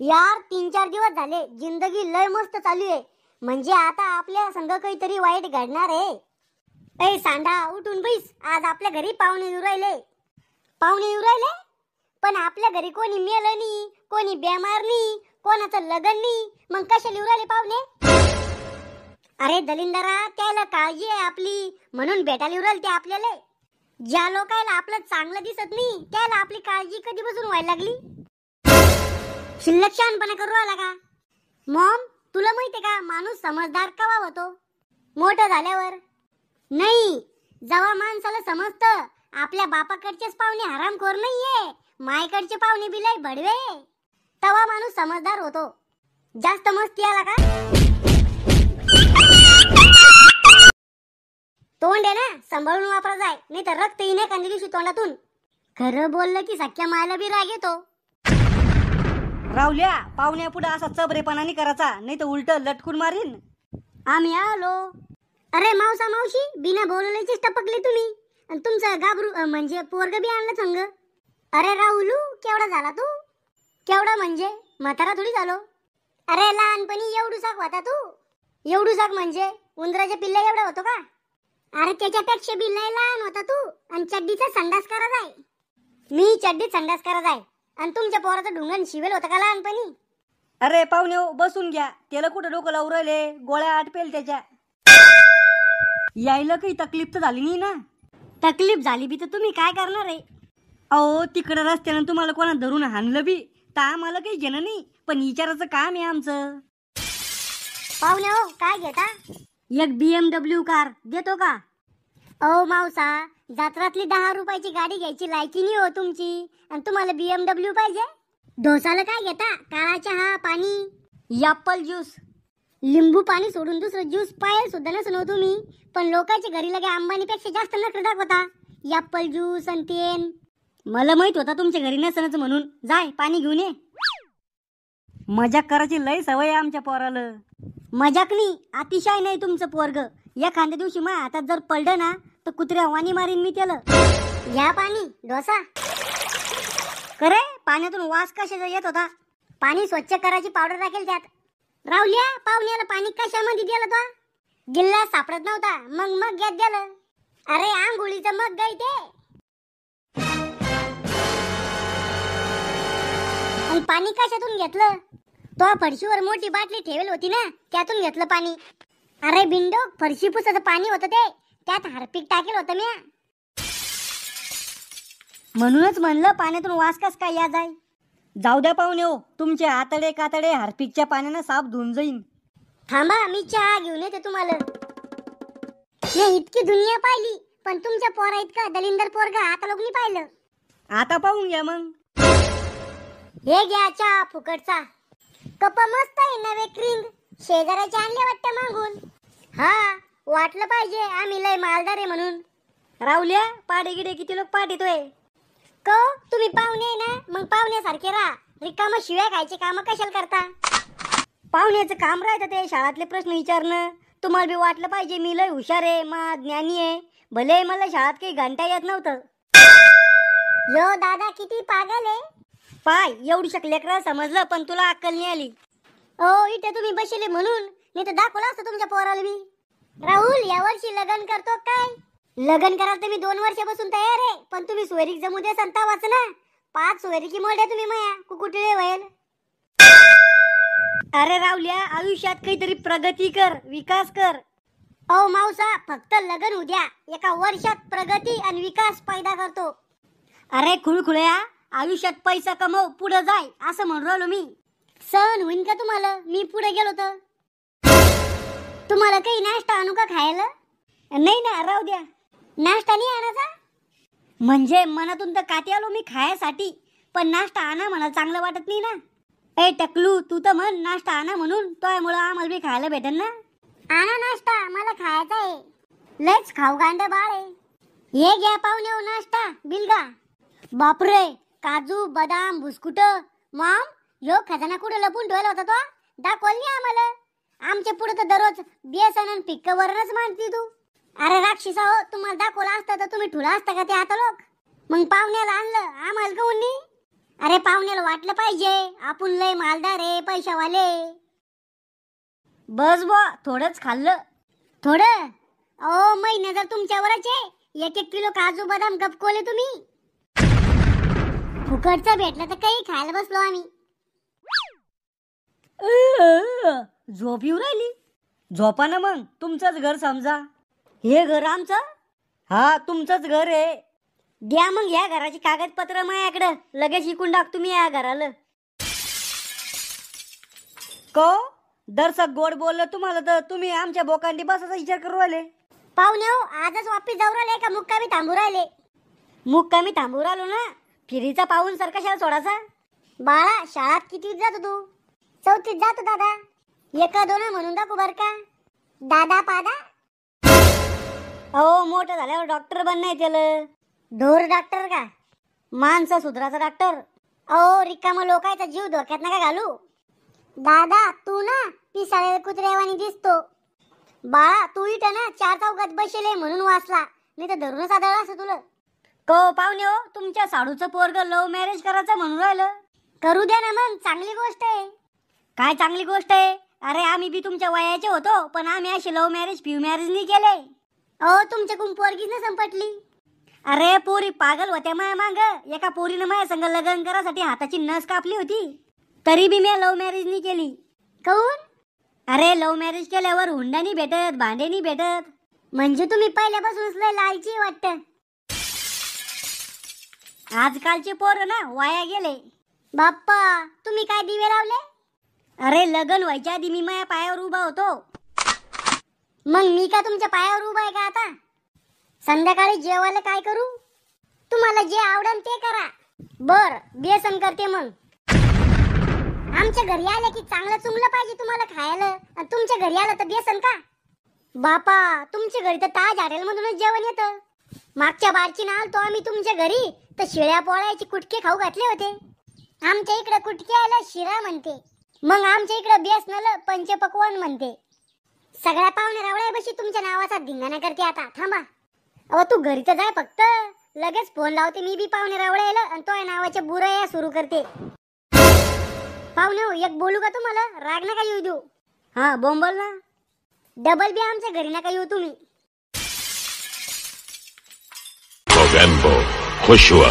यार 3-4 दिवस झाले जिंदगी लय मस्त चालू आहे. म्हणजे आता आपल्या संग काहीतरी वाईट घडणार आहे. ए सांडा उठून बैस, आज आपल्या घरी पाहुणे येऊ राहिले. पण आपल्या घरी कोणी मेलं नाही, कोणी बेमार नाही, कोणाचं लग्न नाही, मग कशाला येऊ राहिले पाहुणे? अरे दलिंदरा, त्याला काळजी आहे आपली म्हणून भेटायला येऊ राहिले ते आपल्याला. ज्या लोकांना आपलं चांगलं दिसत नाही त्याला आपली काळजी कधीपासून व्हायला लागली? शिल्लक शहाणपणा करू राहिला का? मॉम, तुला माहितीये का माणूस समजदार केव्हा होतो? मोठं झाल्यावर. नाही, जेव्हा माणसाला समजतं आपल्या बापाकडचेच पाहुणे हरामखोर नाहीये, मायकडचे पाहुणे बिलाई भडवे, तेव्हा माणूस समजदार होतो. जास्त मस्ती आला का? तोंड आहे ना सांभाळून वापरा जाय, नाही तर रक्त येणे एखाद्या दिवशी तोंडातून. खरं बोललं की सख्या मायला बी राग येतो. रावल्या, पाहुण्या पुढे असा चबरेपणा नाही करायचा, नाही तर उलट लटकून मारीन. आम्ही आलो. अरे मावसा मावशी, बिना बोलवल्याचीच टपकले तुम्ही. आणि तुमचं गाबरू म्हणजे पोरग बी आणलं संग. अरे राहुलू, केवढा झाला तू? केवढा म्हणजे म्हातारा थोडी झालो. अरे लहानपणी एवढूसाक होता तू. एवढूसाक म्हणजे उंदराच्या पिल्ला एवढा होतो का? अरे त्याच्यापेक्षा बी लय लहान होता तू. आणि चड्डीचा संडास करा जाय. मी चड्डीत संडास करा जाय. आणि तुमच्या पोराचं ढुंगण शिवेल होतं का लहानपणी? अरे पाहुणे बसून घ्या, त्याला कुठं डोकं लावून राहिले, गोळ्या आटपेल त्याच्या. यायला काही तकलीफ तर झाली नाही ना? तकलीफ झाली बी तर तुम्ही काय करणार आहे? अहो तिकडं रस्त्यानं तुम्हाला कोणा धरून हाणलं बी तर आम्हाला काही घेणं नाही, पण विचारायचं काम आहे आमचं. पाहुणे हो, काय घेता? एक BMW कार देतो का? ओ मावसा, जत्रातली 10 रुपयाची गाडी घ्यायची लायकी नाही हो तुमची, आणि तुम्हाला BMW पाहिजे? डोसाला काय घेता? काळा चहा, पाणी, ॲपल ज्यूस, लिंबू पाणी सोडून दुसरं ज्यूस पाहिजे सुद्धा नसनो तुम्ही. पण लोकांच्या घरी लगे अंबानीपेक्षा जास्त नखरे दाखवता. ॲपल ज्यूस आणि तेन. मला माहित होता तुमच्या घरी नसनच म्हणून. जाय पाणी घेऊन ये. मजाक करायची लय सवय आहे आमच्या पोराला. मजाक नाही, अतिशय नाही तुमचं पोरग. एखाद्या दिवशी माझ्या हातात जर पडलं ना तर कुत्र्या वाणी मारीन मी त्याला. या पाणी डोसा. करे पाण्यातून वास कशाचा येत होता? पाणी स्वच्छ करायची पावडर टाकेल त्यात. रावल्या, पाहुण्याला पाणी कशामध्ये दिलं तो? गिल्ला सापडत नव्हता, मग घेत दिलं. अरे आंघोळीचं मग गाय ते. आणि पाणी कशातून घेतलं? तो फरशीवर मोठी बाटली ठेवेल होती ना, त्यातून घेतलं पाणी. अरे बिंडो, फरशी पुसाचं पाणी होतं ते, त्यात हार्पिक टाकेल होतं म्या. म्हणूनच म्हणलं पाण्यातून वास कस काय या जाय. जाऊ द्या पाहुणे हो, तुमचे आतडे कातडे हार्पिकच्या पाण्यानं साफ धुवून जाईन. थांबा, मी चहा घेऊन येते तुम्हाला. मी इतकी दुनिया पाहिली, पण तुमच्या पोरा इतका दलिंदर पोरगा आता लोक नाही पाहिलं. आता पाहून घ्या मग. हे घ्या चहा फुकटचा. कप मस्त आहे नवे क्रिंग. शेजाऱ्याचे आणले वाटतं मागून. हा, वाटलं पाहिजे आम्ही लय मालदार आहे म्हणून. रावल्या, पाडे गिडे किती लोक पाठ येतोय. को तुम्ही पाहुणे आहे ना, मग पाहुण्यासारखे राहा. रिकाम शिव्या खायचे काम कशाला करता? पाहुण्याचं काम राहतं ते शाळातले प्रश्न विचारणं. तुम्हाला बी वाटलं पाहिजे मी लय हुशार आहे, मा ज्ञानी आहे. भले मला शाळात काही घंटा येत नव्हतं. यो दादा किती पागल आहे. पाय एवढी लेकरं समजलं, पण तुला अक्कल नाही आली. ओ इथे तुम्ही बसले म्हणून, नाही तर दाखवलं असतं तुमच्या पोराला मी. राहुल, यावर्षी लग्न करतो काय? लग्न करायला तर मी 2 वर्षापासून तयार आहे, पण तुम्ही सोयरीक जमू दे संता वाचना. 5 सोयरीकी मोड्या तुम्ही माया कुकुटले व्हायल. अरे रावल्या, आयुष्यात काहीतरी प्रगती कर, विकास कर. ओ मावसा, फक्त लग्न उद्या, एका वर्षात प्रगती आणि विकास पैदा करतो. अरे खुळखुळ्या, आयुष्यात पैसा कमव, पुढे जाय असं म्हणून राहिलो मी. सहन होईन का तुम्हाला? मी पुढे गेलो तर तुम्हाला काही नाश्ता आणू का खायला? नाही ना, राहू द्या. नाश्ता नाही आणायचा म्हणजे मनातून तर काठी आलो मी खायसाठी, पण नाश्ता आणा मला चांगलं वाटत नाही ना. ए टकलू, तू तर म्हण नाश्ता आणा म्हणून, त्यामुळे आम्हाला बी खायला भेटेल ना. आणा नाश्ता, मला खायचा आहे. लयच खाऊ गांड बाळ आहे. हे घ्या पाहुणे हो नाश्ता, बिलगा. बापरे, काजू बदाम बुस्कुट. मॉम, यो खजाना कुठे लपून ठेवला होता तो? दाखवल नाही आम्हाला. आमच्या पुढे तर दररोज बेसन आणि पिक्क वरणच मानती तू. अरे राक्षसा हो, तुम्हाला दाखवला असता तर तुम्ही ठुला असता का ते आता लोक? मग पाहुण्याला आणलं आम्हाला काऊन नाही? अरे पाहुण्याला वाटलं पाहिजे आपण लय मालदार आहे पैशावाले. बस बुवा थोडंच खाल्लं. थोडं? अहो महिना जर तुमच्यावरच आहे. 1-1 किलो काजू बदाम गपकोले तुम्ही. फुकटचं भेटलं तर काही खायला बसलो आम्ही. झोप येऊ राहिली. झोपा ना मग, तुमचंच घर समजा. हे घर आमचं? हा तुमचंच घर आहे. द्या मग या घराची कागदपत्र माझ्याकडं, लगेच इकून टाक तुम्ही या घराला. को दर्शक गोड बोललं तुम्हाला तर तुम्ही आमच्या बोकांडी बसाचा विचार करू राहिले. पाहुणे हो, आजच वापिस जाऊ राहिले का मुक्कामी थांबू राहिले? मुक्कामी थांबू राहिलो ना. फिरीचा पाहून सर कशाला सोडायचा? बाळा शाळेत कितवीत जातो तू? 4थीत जातो दादा. 1-2 म्हणून दाखव बर का दादा पादा. अहो मोठं झाल्यावर डॉक्टर बनणं आहे त्याला. ढोर डॉक्टर का? माणसं सुधराचा डॉक्टर. अहो रिकामा लोकांचा जीव धोक्यात नका घालू. दादा तू ना पिसाळेला कुत्र्यावानी दिसतो. बाळा तू इथं ना 4 चौकात बसले म्हणून वाचला, नाही तर धरूनच आदळला असं तुला. को पाहुणे हो, तुमच्या साडूचं पोरग लव्ह मॅरेज करायचं म्हणून राहिलं. करू द्या ना मग, चांगली गोष्ट आहे. काय चांगली गोष्ट आहे? अरे आम्ही बी तुमच्या वयाचे होतो, पण आम्ही असे लव्ह मॅरेज फ्यू मॅरेज नाही केले. अहो तुमच्याकडून पोरगीच ना संपटली. अरे पोरी पागल होत्या माया मांग. एका पोरीनं माझ्या संग लग्न करासाठी हाताची नस कापली होती, तरी बी मी लव्ह मॅरेज नाही केली. काऊन? अरे लव्ह मॅरेज केल्यावर हुंडा नाही भेटत, भांडे नाही भेटत. म्हणजे तुम्ही पहिल्यापासूनच लय लालची वाटतं. आजकालचे पोर ना वाया गेले. बाप्पा तुम्ही काय दिवे लावले? अरे लग्न व्हायच्या आधी मी माझ्या पायावर उभा होतो. मग मी का तुमच्या पायावर उभा आहे का आता? संध्याकाळी जेवायला काय करू? तुम्हाला जे आवडेल ते करा. बर बेसन करते मग. आमच्या घरी आले की चांगलं चुंगलं पाहिजे तुम्हाला खायला, आणि तुमच्या घरी आलं तर बेसन का? बापा तुमच्या घरी तर ताज हॉटेल मधूनच जेवण येतं. मागच्या बारची ना आलतो आम्ही तुमच्या घरी, तर शिळ्या पोळ्याचे कुटके खाऊ घातले होते. आमच्या इकडे कुटक्याला शिरा म्हणते, मग आमच्या इकडे बेसनाला पंचपक्वान्न म्हणते. सगळ्या पाहुणे रावळ्या बशी तुमच्या नावाचा धिंगाणा करते आता. थांबा. अहो तू घरी तर जाय फक्त, लगेच फोन लावते मी बी पाहुणे रावळ्याला, आणि तो नावाच्या बुराया सुरू करते. पाहुणे हो एक बोलू का तुम्हाला? राग नका येऊ देऊ. हा बोंबल ना. डबल बी आमच्या घरी नका येऊ तुम्ही. Movember, खुश हुआ.